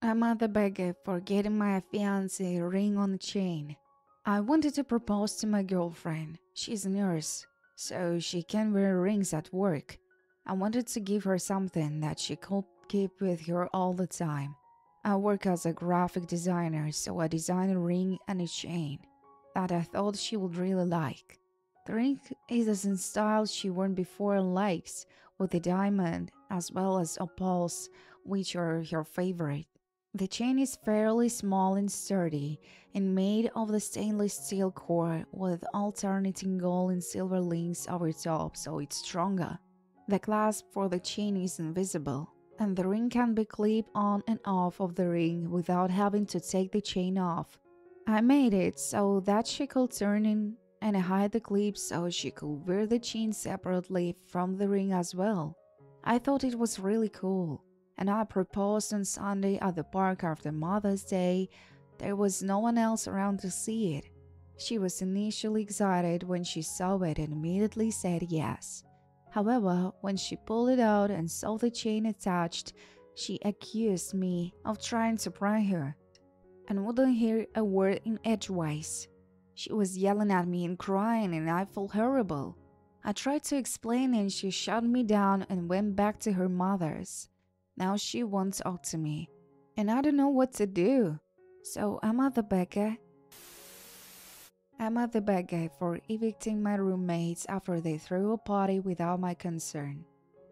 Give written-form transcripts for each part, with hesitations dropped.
I'm at the beggar for getting my fiancé a ring on the chain. I wanted to propose to my girlfriend. She's a nurse, so she can wear rings at work. I wanted to give her something that she could keep with her all the time. I work as a graphic designer, so I designed a ring and a chain that I thought she would really like. The ring is in style she worn before and likes, with a diamond as well as opals, which are her favorite. The chain is fairly small and sturdy and made of the stainless steel core with alternating gold and silver links over top so it's stronger. The clasp for the chain is invisible, and the ring can be clipped on and off of the ring without having to take the chain off. I made it so that she could turn in and hide the clip so she could wear the chain separately from the ring as well. I thought it was really cool, and I proposed on Sunday at the park after Mother's Day. There was no one else around to see it. She was initially excited when she saw it and immediately said yes. However, when she pulled it out and saw the chain attached, she accused me of trying to pry her and wouldn't hear a word in edgewise. She was yelling at me and crying, and I felt horrible. I tried to explain, and she shut me down and went back to her mother's. Now she won't talk to me, and I don't know what to do. So I'm at the beggar. I'm at the beggar for evicting my roommates after they threw a party without my consent.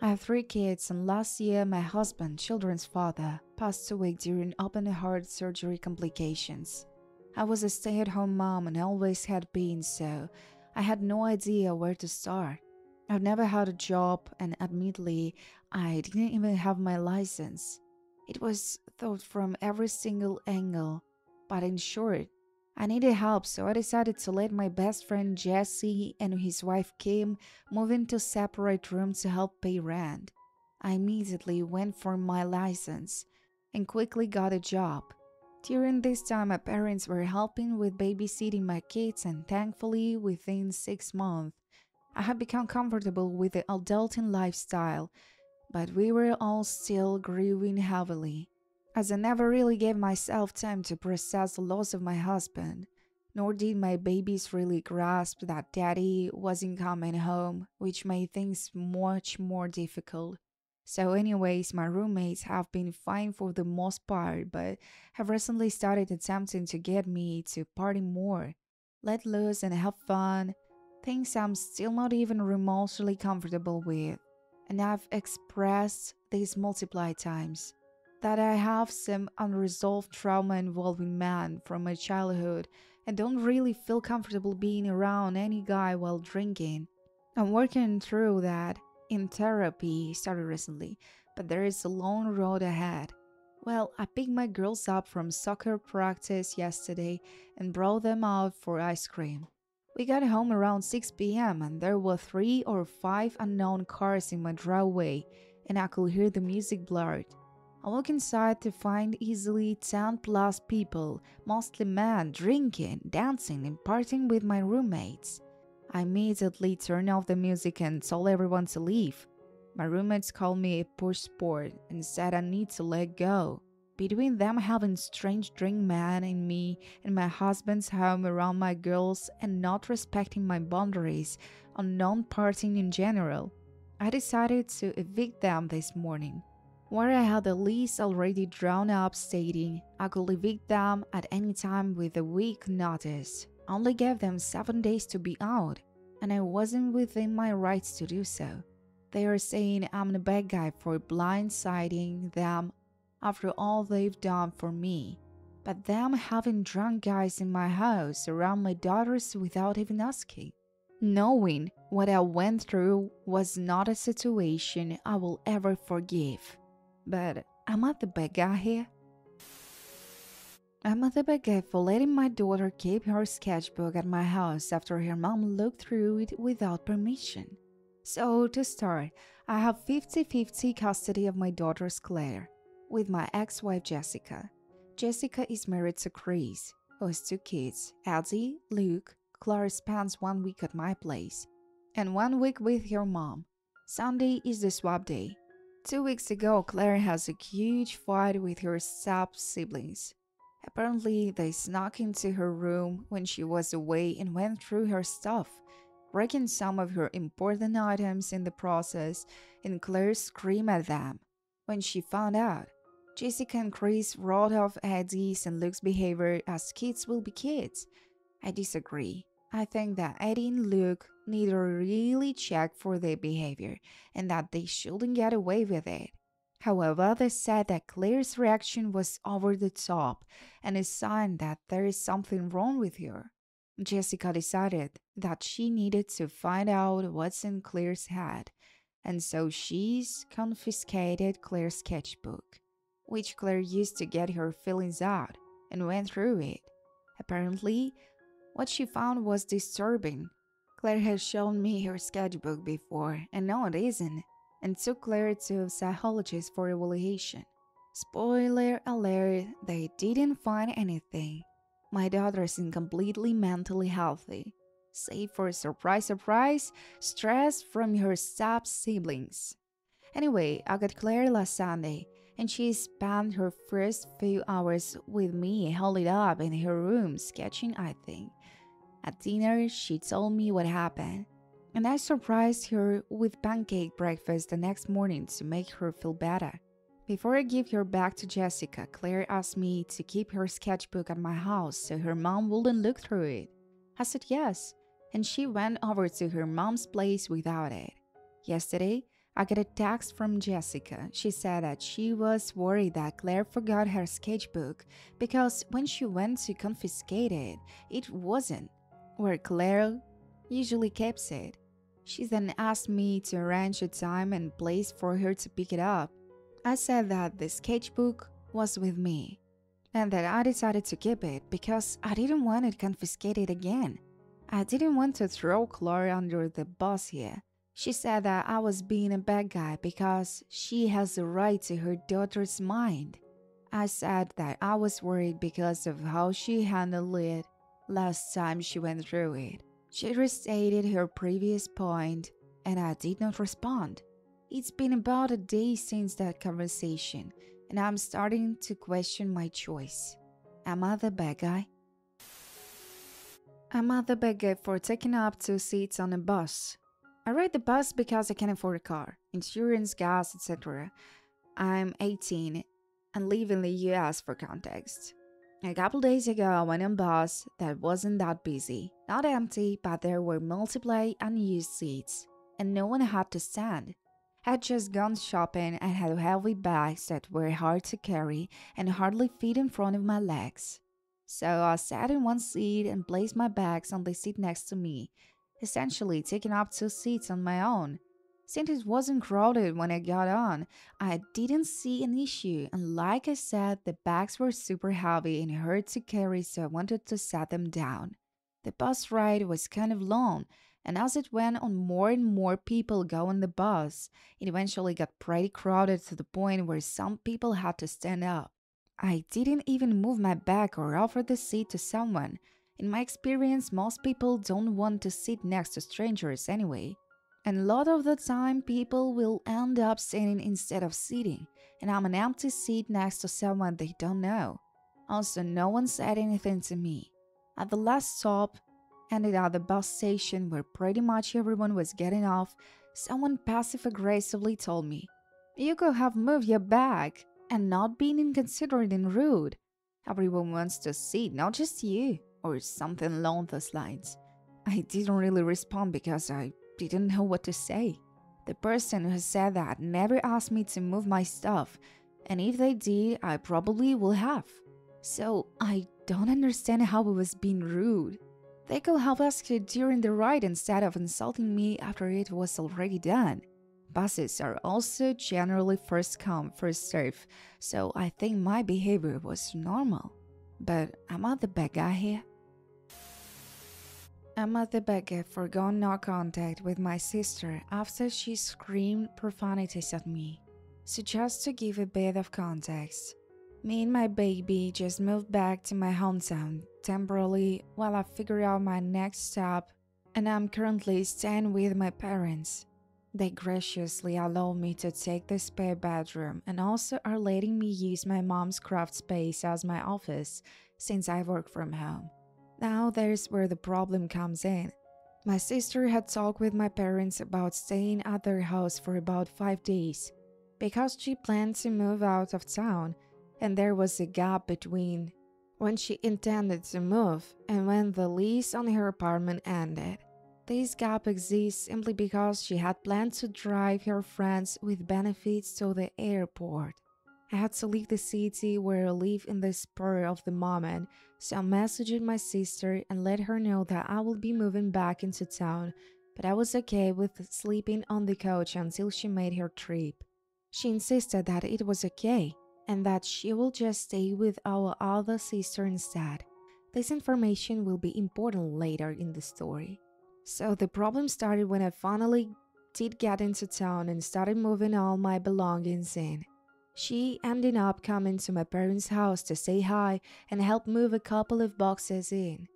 I have 3 kids, and last year my husband, children's father, passed away during open heart surgery complications. I was a stay-at-home mom and always had been, so I had no idea where to start. I've never had a job, and admittedly, I didn't even have my license. It was thought from every single angle, but in short, I needed help, so I decided to let my best friend Jesse and his wife Kim move into separate rooms to help pay rent. I immediately went for my license and quickly got a job. During this time, my parents were helping with babysitting my kids, and thankfully, within 6 months, I had become comfortable with the adulting lifestyle, but we were all still grieving heavily, as I never really gave myself time to process the loss of my husband, nor did my babies really grasp that daddy wasn't coming home, which made things much more difficult. So anyways, my roommates have been fine for the most part, but have recently started attempting to get me to party more, let loose and have fun, things I'm still not even remotely comfortable with. And I've expressed this multiple times, that I have some unresolved trauma involving men from my childhood and don't really feel comfortable being around any guy while drinking. I'm working through that in therapy started recently, but there is a long road ahead. Well, I picked my girls up from soccer practice yesterday and brought them out for ice cream. We got home around 6 p.m. and there were 3 or 5 unknown cars in my driveway, and I could hear the music blared. I walk inside to find easily 10 plus people, mostly men, drinking, dancing, and partying with my roommates. I immediately turned off the music and told everyone to leave. My roommates called me a push sport and said I need to let go. Between them having strange drink man in me and my husband's home around my girls and not respecting my boundaries on non-partying in general, I decided to evict them this morning, where I had a lease already drawn up stating I could evict them at any time with a week notice. I only gave them 7 days to be out, and I wasn't within my rights to do so. They are saying I'm the bad guy for blindsiding them after all they've done for me, but them having drunk guys in my house around my daughters without even asking. Knowing what I went through was not a situation I will ever forgive. But am I the bad guy here? I'm at the bad for letting my daughter keep her sketchbook at my house after her mom looked through it without permission. So, to start, I have 50-50 custody of my daughter's Claire, with my ex-wife Jessica. Jessica is married to Chris, who has 2 kids, Eddie, Luke. Claire spends 1 week at my place, and 1 week with her mom. Sunday is the swap day. 2 weeks ago, Claire has a huge fight with her step siblings. Apparently, they snuck into her room when she was away and went through her stuff, breaking some of her important items in the process, and Claire screamed at them. When she found out, Jessica and Chris wrote off Eddie's and Luke's behavior as kids will be kids. I disagree. I think that Eddie and Luke need to really check for their behavior and that they shouldn't get away with it. However, they said that Claire's reaction was over the top and a sign that there is something wrong with her. Jessica decided that she needed to find out what's in Claire's head, and so she's confiscated Claire's sketchbook, which Claire used to get her feelings out, and went through it. Apparently, what she found was disturbing. Claire has shown me her sketchbook before, and no, it isn't, and took Claire to a psychologist for evaluation. Spoiler alert, they didn't find anything. My daughter isn't completely mentally healthy, save for surprise, surprise, stress from her step siblings. Anyway, I got Claire last Sunday, and she spent her first few hours with me holed up in her room sketching, I think. At dinner, she told me what happened, and I surprised her with pancake breakfast the next morning to make her feel better. Before I give her back to Jessica, Claire asked me to keep her sketchbook at my house so her mom wouldn't look through it. I said yes, and she went over to her mom's place without it. Yesterday, I got a text from Jessica. She said that she was worried that Claire forgot her sketchbook because when she went to confiscate it, it wasn't where Claire usually keeps it. She then asked me to arrange a time and place for her to pick it up. I said that the sketchbook was with me, and that I decided to keep it because I didn't want it confiscated again. I didn't want to throw Claire under the bus here. She said that I was being a bad guy because she has the right to her daughter's mind. I said that I was worried because of how she handled it last time she went through it. She restated her previous point, and I did not respond. It's been about a day since that conversation, and I'm starting to question my choice. Am I the bad guy? Am I the bad guy for taking up 2 seats on a bus? I ride the bus because I can afford a car, insurance, gas, etc. I'm 18 and live in the US for context. A couple days ago, I went on a bus that wasn't that busy, not empty, but there were multiple unused seats, and no one had to stand. I had just gone shopping and had heavy bags that were hard to carry and hardly fit in front of my legs. So I sat in one seat and placed my bags on the seat next to me, essentially taking up 2 seats on my own. Since it wasn't crowded when I got on, I didn't see an issue, and like I said, the bags were super heavy and hard to carry, so I wanted to set them down. The bus ride was kind of long, and as it went on, more and more people got on the bus. It eventually got pretty crowded to the point where some people had to stand up. I didn't even move my bag or offer the seat to someone. In my experience, most people don't want to sit next to strangers anyway. And a lot of the time, people will end up standing instead of sitting, and I'm an empty seat next to someone they don't know. Also, no one said anything to me. At the last stop, ended at the bus station where pretty much everyone was getting off, someone passive-aggressively told me, "You could have moved your bag," and not being inconsiderate and rude. Everyone wants to sit, not just you, or something along those lines. I didn't really respond because I didn't know what to say. The person who said that never asked me to move my stuff, and if they did, I probably would have. So I don't understand how it was being rude. They could have asked it during the ride instead of insulting me after it was already done. Buses are also generally first come, first serve, so I think my behavior was normal. But am I the bad guy here? I'm at the bed for going no contact with my sister after she screamed profanities at me. So just to give a bit of context, me and my baby just moved back to my hometown temporarily while I figure out my next step, and I'm currently staying with my parents. They graciously allow me to take the spare bedroom and also are letting me use my mom's craft space as my office since I work from home. Now there's where the problem comes in. My sister had talked with my parents about staying at their house for about 5 days because she planned to move out of town, and there was a gap between when she intended to move and when the lease on her apartment ended. This gap exists simply because she had planned to drive her friends with benefits to the airport. I had to leave the city where I live in the spur of the moment, so I messaged my sister and let her know that I would be moving back into town, but I was okay with sleeping on the couch until she made her trip. She insisted that it was okay and that she will just stay with our other sister instead. This information will be important later in the story. So the problem started when I finally did get into town and started moving all my belongings in. She ended up coming to my parents' house to say hi and help move a couple of boxes in.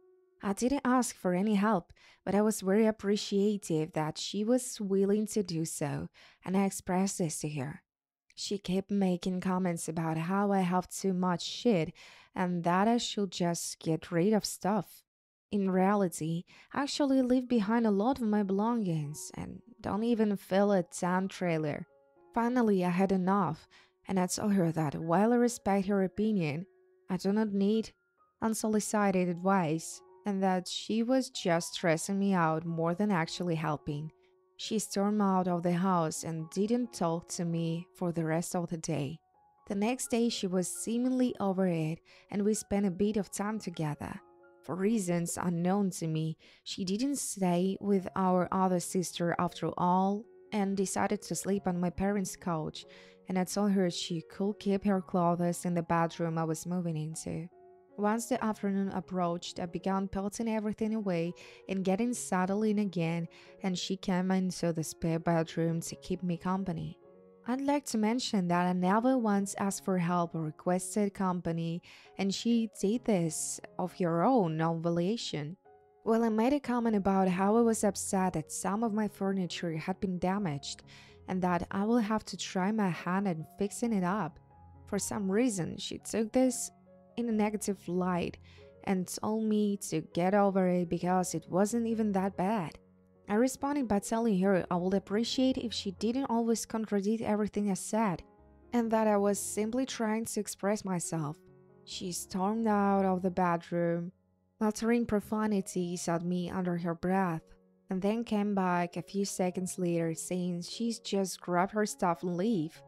I didn't ask for any help, but I was very appreciative that she was willing to do so, and I expressed this to her. She kept making comments about how I have too much shit and that I should just get rid of stuff. In reality, I actually leave behind a lot of my belongings and don't even fill a town trailer. Finally, I had enough, and I told her that while I respect her opinion, I do not need unsolicited advice, and that she was just stressing me out more than actually helping. She stormed out of the house and didn't talk to me for the rest of the day. The next day, she was seemingly over it, and we spent a bit of time together. For reasons unknown to me, she didn't stay with our other sister after all and decided to sleep on my parents' couch, and I told her she could keep her clothes in the bedroom I was moving into. Once the afternoon approached, I began putting everything away and getting settled in again, and she came into the spare bedroom to keep me company. I'd like to mention that I never once asked for help or requested company, and she did this of her own volition. Well, I made a comment about how I was upset that some of my furniture had been damaged and that I will have to try my hand at fixing it up. For some reason, she took this in a negative light and told me to get over it because it wasn't even that bad. I responded by telling her I would appreciate if she didn't always contradict everything I said, and that I was simply trying to express myself. She stormed out of the bedroom, muttering profanities at me under her breath, and then came back a few seconds later saying she's just grab her stuff and leave.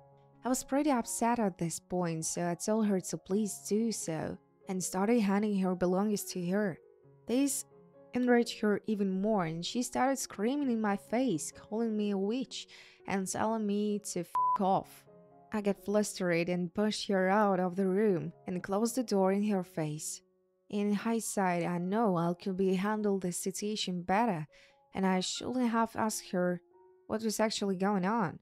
I was pretty upset at this point, so I told her to please do so, and started handing her belongings to her. This enraged her even more, and she started screaming in my face, calling me a witch, and telling me to f off. I got flustered and pushed her out of the room and closed the door in her face. In hindsight, I know I could be handled the situation better, and I shouldn't have asked her what was actually going on.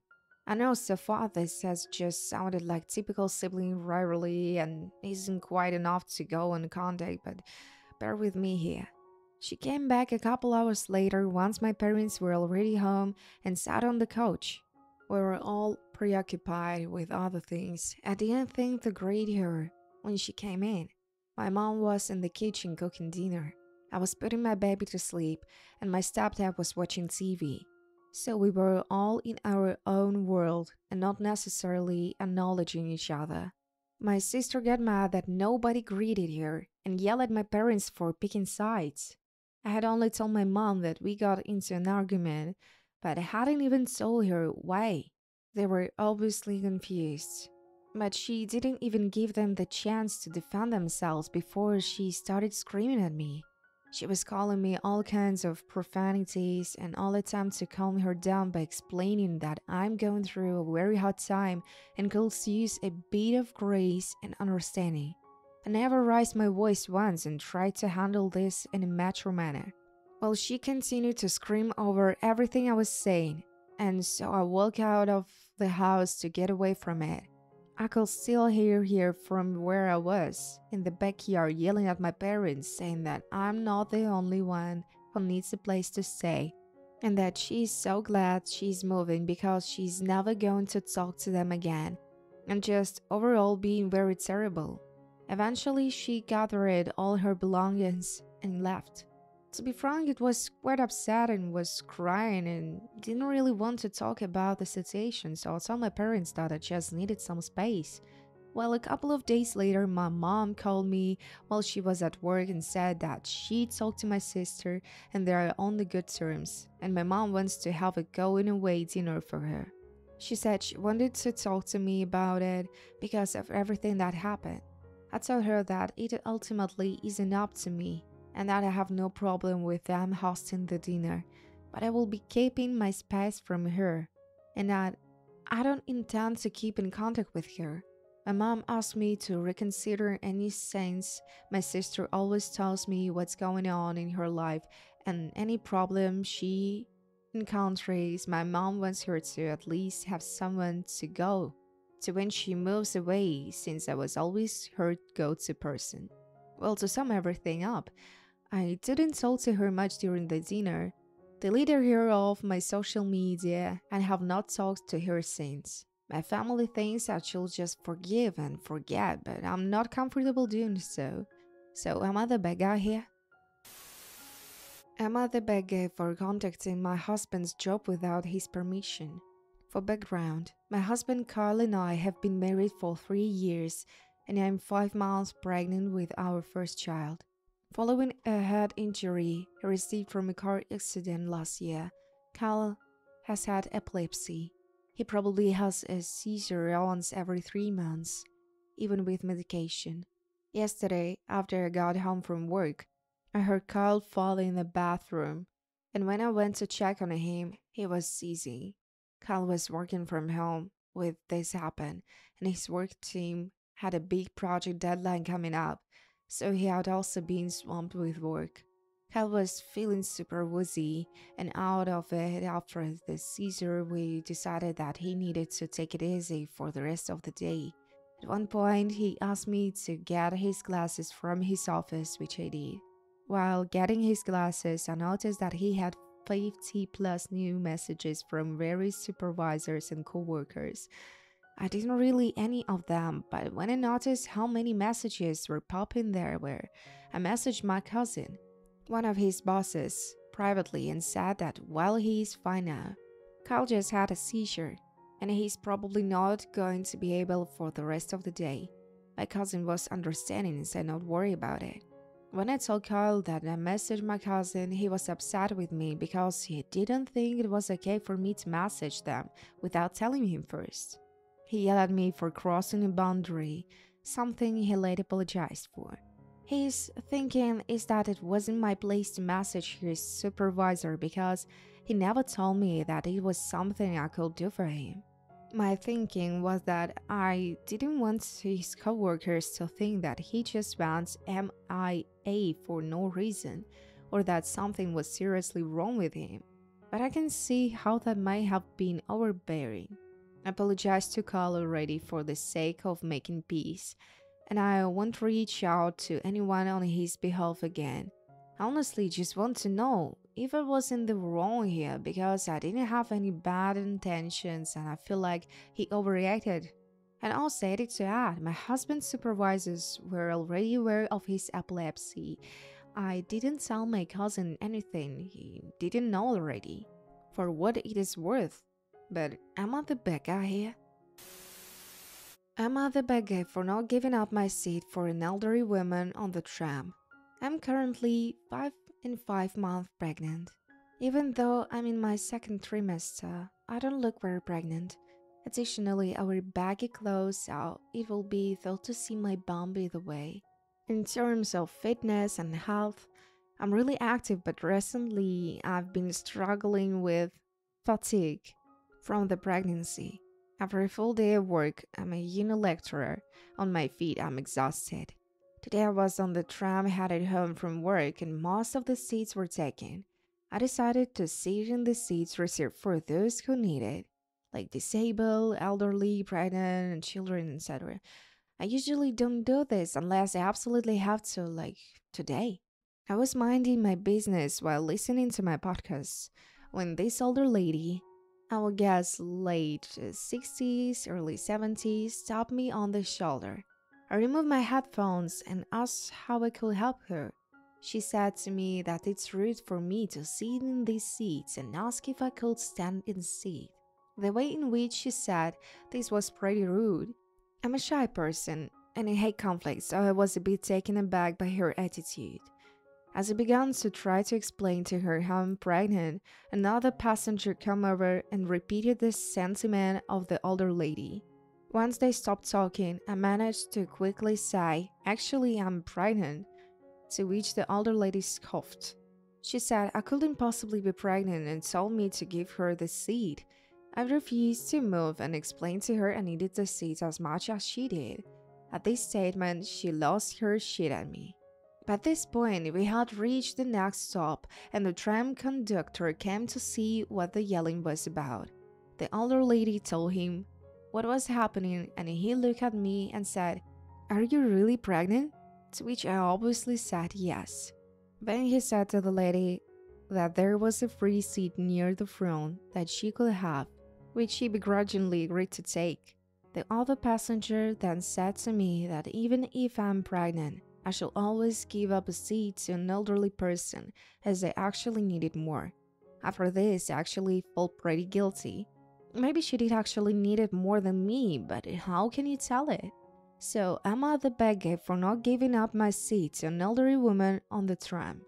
I know so far this has just sounded like typical sibling rivalry and isn't quite enough to go on contact, but bear with me here. She came back a couple hours later once my parents were already home and sat on the couch. We were all preoccupied with other things. I didn't think to greet her when she came in. My mom was in the kitchen cooking dinner. I was putting my baby to sleep, and my stepdad was watching TV. So we were all in our own world and not necessarily acknowledging each other. My sister got mad that nobody greeted her and yelled at my parents for picking sides. I had only told my mom that we got into an argument, but I hadn't even told her why. They were obviously confused. But she didn't even give them the chance to defend themselves before she started screaming at me. She was calling me all kinds of profanities, and I'll attempt to calm her down by explaining that I'm going through a very hard time and could use a bit of grace and understanding. I never raised my voice once and tried to handle this in a mature manner. Well, she continued to scream over everything I was saying, and so I walked out of the house to get away from it. I could still hear her from where I was, in the backyard, yelling at my parents, saying that I'm not the only one who needs a place to stay. and that she's so glad she's moving because she's never going to talk to them again, and just overall being very terrible. Eventually, she gathered all her belongings and left. To be frank, it was quite upset and was crying and didn't really want to talk about the situation, so I told my parents that I just needed some space. Well, a couple of days later, my mom called me while she was at work and said that she talked to my sister and they are on the good terms, and my mom wants to have a going away dinner for her. She said she wanted to talk to me about it because of everything that happened. I told her that it ultimately isn't up to me and that I have no problem with them hosting the dinner, but I will be keeping my space from her and that I don't intend to keep in contact with her. My mom asked me to reconsider any since my sister always tells me what's going on in her life and any problem she encounters, my mom wants her to at least have someone to go to when she moves away since I was always her go-to person. Well, to sum everything up, I didn't talk to her much during the dinner, deleted her off my social media, and have not talked to her since. My family thinks I should just forgive and forget, but I'm not comfortable doing so. So, am I the bad guy here? Am I the bad guy for contacting my husband's job without his permission? For background, my husband Carl and I have been married for 3 years, and I'm 5 months pregnant with our first child. Following a head injury he received from a car accident last year, Carl has had epilepsy. He probably has a seizure once every 3 months, even with medication. Yesterday, after I got home from work, I heard Carl fall in the bathroom, and when I went to check on him, he was seizing. Carl was working from home with this happen, and his work team had a big project deadline coming up, so he had also been swamped with work. Cal was feeling super woozy and out of it after the seizure. We decided that he needed to take it easy for the rest of the day. At one point, he asked me to get his glasses from his office, which I did. While getting his glasses, I noticed that he had 50 plus new messages from various supervisors and coworkers. I didn't read any of them, but when I noticed how many messages were popping there were, I messaged my cousin, one of his bosses, privately and said that while he is fine now, Kyle just had a seizure and he's probably not going to be able for the rest of the day. My cousin was understanding and said not worry about it. When I told Kyle that I messaged my cousin, he was upset with me because he didn't think it was okay for me to message them without telling him first. He yelled at me for crossing a boundary, something he later apologized for. His thinking is that it wasn't my place to message his supervisor because he never told me that it was something I could do for him. My thinking was that I didn't want his coworkers to think that he just went MIA for no reason or that something was seriously wrong with him. But I can see how that might have been overbearing. I apologized to Carl already for the sake of making peace, and I won't reach out to anyone on his behalf again. I honestly just want to know if I was in the wrong here because I didn't have any bad intentions and I feel like he overreacted. And also added to add, my husband's supervisors were already aware of his epilepsy. I didn't tell my cousin anything he didn't know already, for what it is worth. But am I the bad guy here? Am I the bad guy for not giving up my seat for an elderly woman on the tram? I'm currently 5 months pregnant. Even though I'm in my second trimester, I don't look very pregnant. Additionally, I wear baggy clothes, so it will be thought to see my bum either way. In terms of fitness and health, I'm really active, but recently I've been struggling with fatigue from the pregnancy. After a full day of work, I'm a uni lecturer. On my feet, I'm exhausted. Today I was on the tram headed home from work and most of the seats were taken. I decided to sit in the seats reserved for those who need it, like disabled, elderly, pregnant, and children, etc. I usually don't do this unless I absolutely have to, like today. I was minding my business while listening to my podcast. when this older lady, I would guess late 60s, early 70s, tapped me on the shoulder. I removed my headphones and asked how I could help her. She said to me that it's rude for me to sit in these seats and ask if I could stand in the seat. The way in which she said this was pretty rude. I'm a shy person and I hate conflict, so I was a bit taken aback by her attitude. As I began to try to explain to her how I'm pregnant, another passenger came over and repeated the sentiment of the older lady. Once they stopped talking, I managed to quickly say, "Actually, I'm pregnant," to which the older lady scoffed. She said I couldn't possibly be pregnant and told me to give her the seat. I refused to move and explained to her I needed the seat as much as she did. At this statement, she lost her shit at me. By this point, we had reached the next stop, and the tram conductor came to see what the yelling was about. The older lady told him what was happening, and he looked at me and said, "Are you really pregnant?" To which I obviously said yes. Then he said to the lady that there was a free seat near the front that she could have, which she begrudgingly agreed to take. The other passenger then said to me that even if I'm pregnant, I should always give up a seat to an elderly person as they actually needed more. After this, I actually felt pretty guilty. Maybe she did actually need it more than me, but how can you tell it? So I'm at the bad guy for not giving up my seat to an elderly woman on the tram.